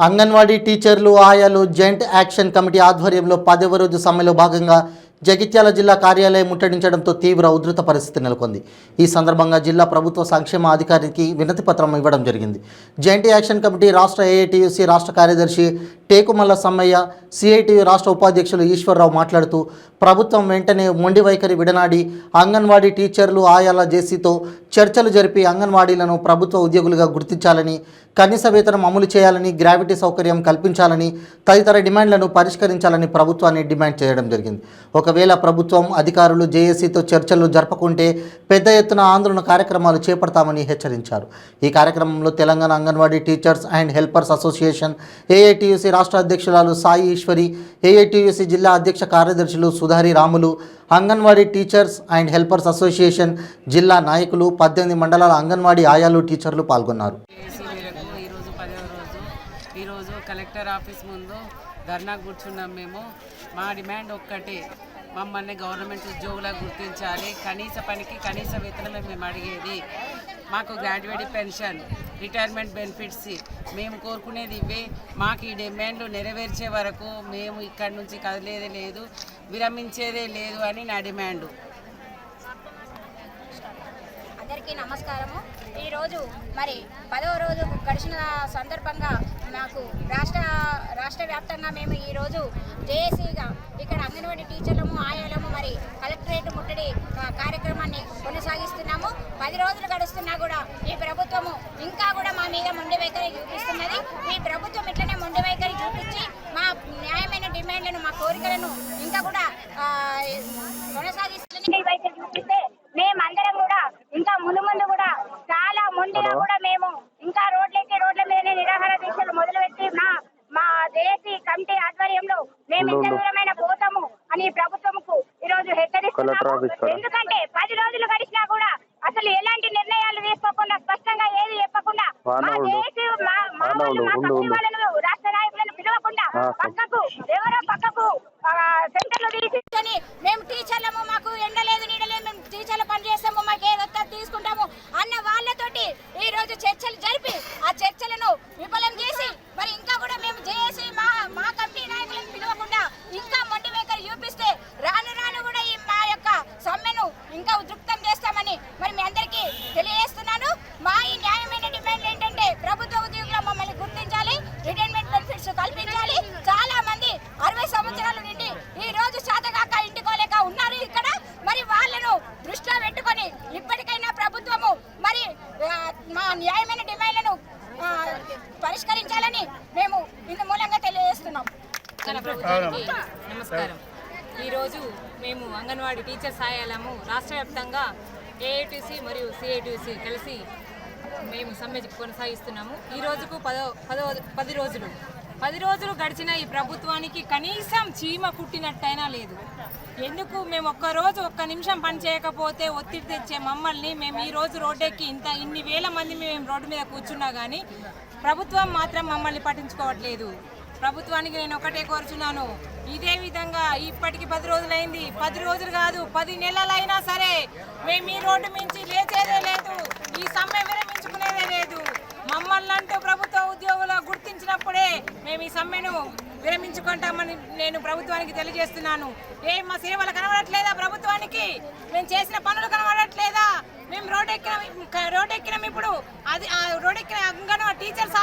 అంగన్వాడీ టీచర్లు ఆయాలు joint action committee ఆధ్వర్యంలో 10వ రోజు సమ్మెలో భాగంగా జగిత్యాల జిల్లా కార్యాలయం ముట్టడించడంతో తీవ్ర ఉధృత పరిస్థితి నెలకొంది। ఈ సందర్భంగా జిల్లా ప్రభుత్వ సంక్షేమ అధికారికి వినతి పత్రం ఇవ్వడం జరిగింది। జాయింట్ యాక్షన్ కమిటీ రాష్ట్ర ఏఐటీయూసీ రాష్ట్ర కార్యదర్శి టేకుమల్ల సమ్మయ్య, సిఐటియు రాష్ట్ర ఉపాధ్యక్షులు ఈశ్వర్రావు మాట్లాడుతూ ప్రభుత్వం వెంటనే మొండి వైఖరి విడనాడి అంగన్వాడీ టీచర్లు ఆయాల జేసీతో చర్చలు జరిపి అంగన్వాడీలను ప్రభుత్వ ఉద్యోగులుగా గుర్తించాలని, కనీస వేతనం అమలు చేయాలని, గ్రావిటీ సౌకర్యం కల్పించాలని తదితర డిమాండ్లను పరిష్కరించాలని ప్రభుత్వాన్ని డిమాండ్ చేయడం జరిగింది। ఒకవేళ ప్రభుత్వం అధికారులు జేఏసీతో చర్చలు జరపకుంటే పెద్ద ఎత్తున ఆందోళన కార్యక్రమాలు చేపడతామని హెచ్చరించారు। ఈ కార్యక్రమంలో Telangana anganwadi teachers and helpers association AITUC రాష్ట్ర అధ్యక్షురాలు సాయి ఈశ్వరి, ఏఐటీయూసీ జిల్లా అధ్యక్ష కార్యదర్శులు Sudhari Ramulu, anganwadi teachers and helpers association జిల్లా నాయకులు, 18 మండలాల అంగన్వాడీ ఆయాలు టీచర్లు పాల్గొన్నారు। ఈరోజు కలెక్టర్ ఆఫీస్ ముందు ధర్నా కూర్చున్నాం। మేము మా డిమాండ్ ఒక్కటే, మమ్మల్ని గవర్నమెంట్ ఉద్యోగులకు గుర్తించాలి, కనీస పనికి కనీస వేతనమే మేము అడిగేది। మాకు గ్రాడ్యుయేట్ పెన్షన్, రిటైర్మెంట్ బెనిఫిట్స్ మేము కోరుకునేది ఇవే। మాకు ఈ డిమాండ్లు నెరవేర్చే వరకు మేము ఇక్కడి నుంచి కదిలేదే లేదు, విరమించేదే లేదు అని నా డిమాండు। అందరికీ నమస్కారము। ఈరోజు మరి 10వ రోజు గడిచిన సందర్భంగా మాకు రాష్ట్ర వ్యాప్తంగా మేము ఈరోజు జేఏసీగా ఇక్కడ అంగన్వాడీ టీచర్లము ఆయాలము మరి కలెక్టరేట్ ముట్టడి కార్యక్రమాన్ని కొనసాగిస్తున్నాము। 10 రోజులు గడుస్తున్నా కూడా ఈ ప్రభుత్వము ఇంకా కూడా మా మీద మొండి వైఖరి చూపిస్తున్నది। ఈ ప్రభుత్వం ఇట్లనే మొండి వైఖరి చూపించి మా న్యాయమైన డిమాండ్లను, మా కోరికలను ఇంకా కూడా కొనసాగిస్తున్న వైఖరి చూపిస్తే మేమందరం కూడా ఇంకా ముందు కూడా చాలా మొండిగా కూడా మేము ఇంకా రోడ్ల మీదనే నిరాహార దీక్షలు మొదలుపెట్టి మా జేఏసీ కమిటీ ఆధ్వర్యంలో మేము ఎంత దూరమైన పోతాము అని ప్రభుత్వంకు ఈరోజు హెచ్చరిస్తున్నాము। ఎందుకంటే 10 రోజులు గడిచినా కూడా అసలు ఎలాంటి నిర్ణయాలు తీసుకోకుండా, స్పష్టంగా ఏది చెప్పకుండా మా జేఏసీ మా కమిటీ వాళ్ళను, రాష్ట్ర నాయకులను పిలవకుండా ఎవరో పక్కకు సెంటర్లు తీసుకొని మేము టీచర్లము, మాకు ఎండలేదు నీడలేదు, మేము టీచర్ల పని చేస్తాము, మాకు ఏదొస్తా తీసుకుంటాము అన్న వాళ్ళతోటి ఈ రోజు చర్చలు జరిపి ఆ చర్చలను విఫలం చేసి మరి ఇంకా కూడా మేము జేఏసీ మా కమిటీ నాయకులను పిలవకుండా ఇంకా మొండి వైఖరి చూపిస్తే రాను కూడా ఈ మా యొక్క సమ్మెను ఇంకా ఉధృతం చేస్తామని మరి మీ అందరికీ తెలియజేస్తున్నాను। మా ఈ న్యాయమైన డిమాండ్లు ఏంటంటే ప్రభుత్వ ఉద్యోగులు మమ్మల్ని గుర్తించాలి, రిటైర్మెంట్ బెనిఫిట్స్ కల్పించాలి। చాలా మంది 60 సంవత్సరాల నుండి ఈ రోజు శాతగాక ఇంటికోలేక ఉన్నారు ఇక్కడ। మరి వాళ్ళను దృష్టిలో పెట్టుకొని ఇప్పటికైనా ప్రభుత్వము మరి మా న్యాయమైన డిమాండ్లను పరిష్కరించాలని మేము ఇందు మూలంగా తెలియజేస్తున్నాం। నమస్కారం। ఈరోజు మేము అంగన్వాడీ టీచర్స్ ఆయాలము రాష్ట్ర వ్యాప్తంగా ఏఐటీసీ మరియు సిఐటీసీ కలిసి మేము సమ్మె కొనసాగిస్తున్నాము। ఈ రోజుకు 10 రోజులు గడిచిన ఈ ప్రభుత్వానికి కనీసం చీమ కుట్టినట్టయినా లేదు। ఎందుకు మేము ఒక్క నిమిషం పని చేయకపోతే ఒత్తిడి తెచ్చే మమ్మల్ని మేము ఈ రోజు రోడ్డెక్కి ఇన్ని వేల మంది మేము రోడ్డు మీద కూర్చున్నా కానీ ప్రభుత్వం మాత్రం మమ్మల్ని పట్టించుకోవట్లేదు। ప్రభుత్వానికి నేను ఒకటే కోరుచున్నాను, ఇదే విధంగా ఇప్పటికి 10 రోజులైంది, 10 రోజులు కాదు 10 నెలలైనా సరే మేము ఈ రోడ్డు మించి లేచేదే లేదు, ఈ సమ్మె విరమించుకునేదే లేదు। మమ్మల్ని అంటూ ప్రభుత్వ ఉద్యోగులు గుర్తించినప్పుడే మేము ఈ సమ్మెను విరమించుకుంటామని నేను ప్రభుత్వానికి తెలియజేస్తున్నాను। మా సేవలు కనబడట్లేదా ప్రభుత్వానికి? మేము చేసిన పనులు కనబడట్లేదా? మేము రోడ్డెక్కినాం ఇప్పుడు అది రోడ్డెక్కిన అంగన్వాడీ టీచర్స్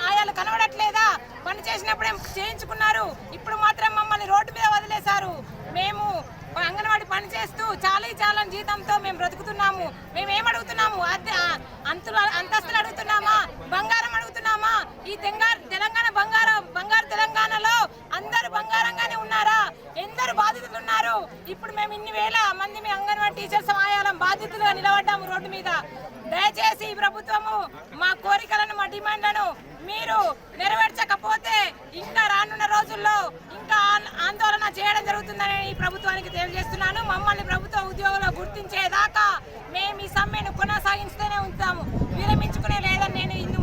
ఆయాలు కనబడట్లేదా? పని చేసినప్పుడే చేయించుకున్నారు, ఇప్పుడు మాత్రం మమ్మల్ని రోడ్డు మీద వదిలేశారు। మేము అంగన్వాడీ పని చేస్తూ చాలా జీతంతో మేము బ్రతుకుతున్నాము। మేము ఏమడుగుతున్నాము? అంతస్తులు అడుగుతున్నామా? బంగారం అడుగుతున్నామా? ఈ తెలంగాణ బంగారు తెలంగాణలో అందరూ బంగారంగానే ఉన్నారా? ఎందరు బాధితులు ఉన్నారు? ఇప్పుడు మేము ఇన్ని వేల మంది మీ అంగన్వాడీ టీచర్స్ ఆయాలం బాధితులుగా నిలబడ్డాము రోడ్డు మీద। దయచేసి ఈ ప్రభుత్వము మా కోరికలను, మా డిమాండ్లను మీరు నెరవేర్చకపోతే ఇంకా రానున్న రోజుల్లో ఇంకా ఆందోళన చేయడం జరుగుతుందని ఈ ప్రభుత్వానికి తెలియజేస్తున్నాను। మమ్మల్ని ప్రభుత్వ ఉద్యోగులు గుర్తించేదాకా మేము ఈ సమ్మెను కొనసాగిస్తూనే ఉంటాము, విరమించుకునే లేదని నేను ఇందు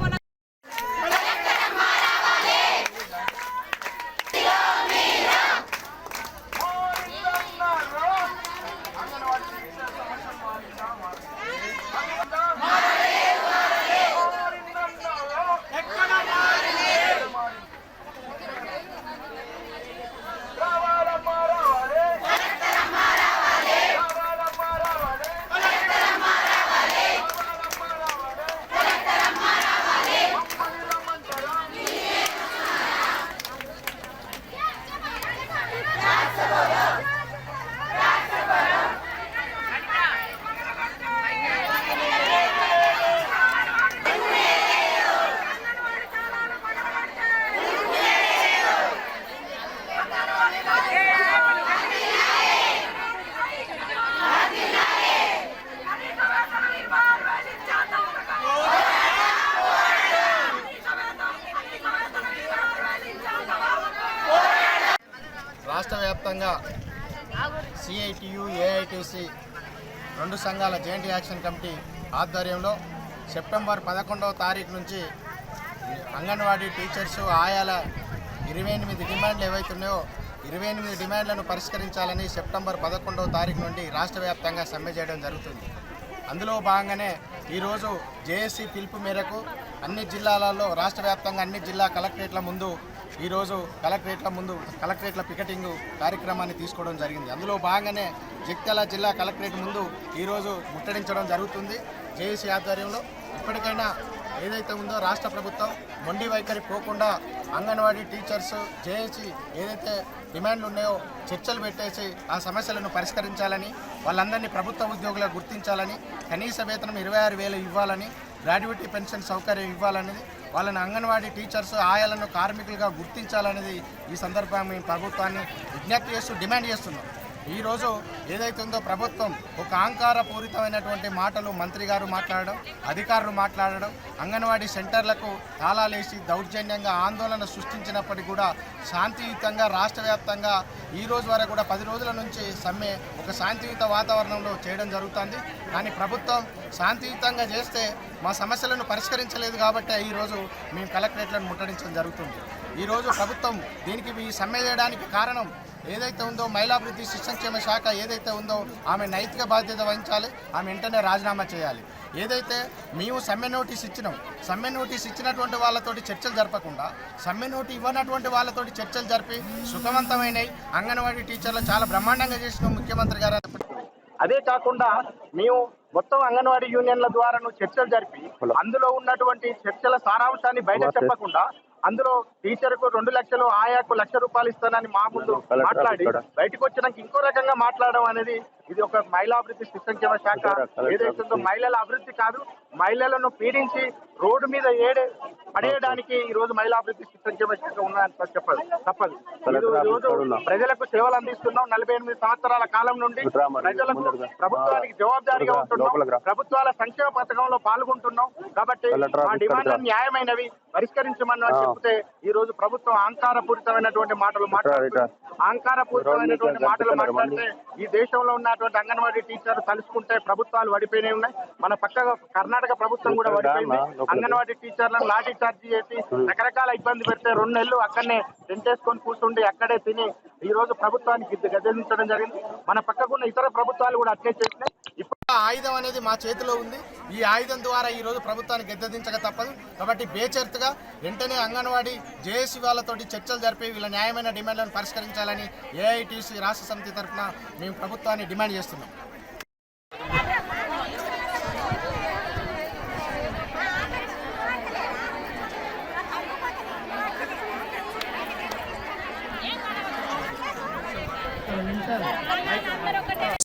రాష్ట్ర వ్యాప్తంగా సిఐటియు ఏఐటిసి 2 సంఘాల జాయింట్ యాక్షన్ కమిటీ ఆధ్వర్యంలో సెప్టెంబర్ 11వ తారీఖు నుంచి అంగన్వాడీ టీచర్సు ఆయాల 28 డిమాండ్లు ఏవైతున్నాయో 28 డిమాండ్లను పరిష్కరించాలని సెప్టెంబర్ 11వ తారీఖు నుండి రాష్ట్ర వ్యాప్తంగా సమ్మె చేయడం జరుగుతుంది. అందులో భాగంగానే ఈరోజు జేఏసీ పిలుపు మేరకు అన్ని జిల్లాలలో రాష్ట్ర వ్యాప్తంగా అన్ని జిల్లా కలెక్టరేట్ల ముందు ఈరోజు కలెక్టరేట్ల పికెటింగ్ కార్యక్రమాన్ని తీసుకోవడం జరిగింది. అందులో భాగంగానే జగిత్యాల జిల్లా కలెక్టరేట్ ముందు ఈరోజు ముట్టడించడం జరుగుతుంది. జేఏసీ ఆధ్వర్యంలో ఇప్పటికైనా ఏదైతే ఉందో రాష్ట్ర ప్రభుత్వం మొండి వైఖరి పోకుండా అంగన్వాడీ టీచర్స్ జేఏసీ ఏదైతే డిమాండ్లు ఉన్నాయో చర్చలు పెట్టేసి ఆ సమస్యలను పరిష్కరించాలని, వాళ్ళందరినీ ప్రభుత్వ ఉద్యోగులుగా గుర్తించాలని, కనీస వేతనం 26,000 ఇవ్వాలని, గ్రాడ్యుయేటీ పెన్షన్ సౌకర్యం ఇవ్వాలనేది, వాళ్ళని అంగన్వాడీ టీచర్స్ ఆయాలను కార్మికులుగా గుర్తించాలనేది ఈ సందర్భంగా మేము ప్రభుత్వాన్ని విజ్ఞప్తి చేస్తూ డిమాండ్ చేస్తున్నాం. ఈరోజు ఏదైతే ఉందో ప్రభుత్వం ఒక అహంకారపూరితమైనటువంటి మాటలు మంత్రి గారు మాట్లాడడం, అధికారులు మాట్లాడడం, అంగన్వాడీ సెంటర్లకు తాళాలేసి దౌర్జన్యంగా ఆందోళన సృష్టించినప్పటికీ కూడా శాంతియుతంగా రాష్ట్ర వ్యాప్తంగా ఈ రోజు వరకు కూడా 10 రోజుల నుంచి సమ్మె ఒక శాంతియుత వాతావరణంలో చేయడం జరుగుతుంది. కానీ ప్రభుత్వం శాంతియుతంగా చేస్తే మా సమస్యలను పరిష్కరించలేదు కాబట్టి ఈరోజు మేము కలెక్టరేట్లను ముట్టడించడం జరుగుతుంది. ఈరోజు ప్రభుత్వం దీనికి ఈ సమ్మె చేయడానికి కారణం ఏదైతే ఉందో మహిళాభివృద్ధి శిశు సంక్షేమ శాఖ ఏదైతే ఉందో ఆమె నైతిక బాధ్యత వహించాలి, ఆమె వెంటనే రాజీనామా చేయాలి. ఏదైతే మేము సమ్మె నోటీస్ ఇచ్చినాం, సమ్మె నోటీస్ ఇచ్చినటువంటి వాళ్ళతోటి చర్చలు జరపకుండా సమ్మె నోటీస్ ఇవ్వనటువంటి వాళ్ళతోటి చర్చలు జరిపి సుఖవంతమైనవి అంగన్వాడీ టీచర్లు చాలా బ్రహ్మాండంగా చేసిన ముఖ్యమంత్రి గారు. అదే కాకుండా మేము మొత్తం అంగన్వాడీ యూనియన్ల ద్వారా చర్చలు జరిపి అందులో ఉన్నటువంటి చర్చల సారాంశాన్ని బయట చెప్పకుండా అందులో టీచర్కు 2 లక్షలు ఆయాకు ₹1,00,000 ఇస్తానని మా ముందు మాట్లాడి బయటకు వచ్చినాక ఇంకో రకంగా మాట్లాడడం అనేది ఇది ఒక మహిళాభివృద్ధి శిశు సంక్షేమ శాఖ ఏదైతుందో మహిళల అభివృద్ధి కాదు, మహిళలను పీడించి రోడ్డు మీద పడేయడానికి ఈ రోజు మహిళాభివృద్ధి శిశు సంక్షేమ శాఖ ఉన్నదని తప్పదు. ఈరోజు ప్రజలకు సేవలు అందిస్తున్నాం. 48 సంవత్సరాల కాలం నుండి ప్రజలకు ప్రభుత్వానికి జవాబుదారీగా ఉంటున్నాం, ప్రభుత్వాల సంక్షేమ పథకంలో పాల్గొంటున్నాం. కాబట్టి మా డిమాండ్లు న్యాయమైనవి పరిష్కరించమని చెప్తే ఈ రోజు ప్రభుత్వం అహంకారపూరితమైనటువంటి మాటలు మాట్లాడుతుంది. అహంకారపూరితమైనటువంటి మాటలు మాట్లాడితే ఈ దేశంలో ఉన్నటువంటి అంగన్వాడీ టీచర్లు తలుచుకుంటే ప్రభుత్వాలు పడిపోయినాయి ఉన్నాయి. మన పక్క కర్ణాటక ప్రభుత్వం కూడా పడిపోయింది. అంగన్వాడీ టీచర్లను లాఠీ చార్జీ చేసి రకరకాల ఇబ్బంది పెడితే 2 నెలలు అక్కడనే టెంటేసుకొని కూర్చుండి అక్కడే తిని ఈ రోజు ప్రభుత్వానికి గద్దెదించడం జరిగింది. మన పక్కకున్న ఇతర ప్రభుత్వాలు కూడా అట్లే చేసినాయి. ఇప్పుడు ఆయుధం అనేది మా చేతిలో ఉంది. ఈ ఆయుధం ద్వారా ఈ రోజు ప్రభుత్వాన్ని గద్దెదించక తప్పదు. కాబట్టి బేచర్తుగా వెంటనే అంగన్వాడీ జేఏసీ వాళ్ళతోటి చర్చలు జరిపి వీళ్ళ న్యాయమైన డిమాండ్లను పరిష్కరించాలని ఏఐటీసీ రాష్ట్ర సమితి తరఫున మేము ప్రభుత్వాన్ని డిమాండ్ చేస్తున్నాం.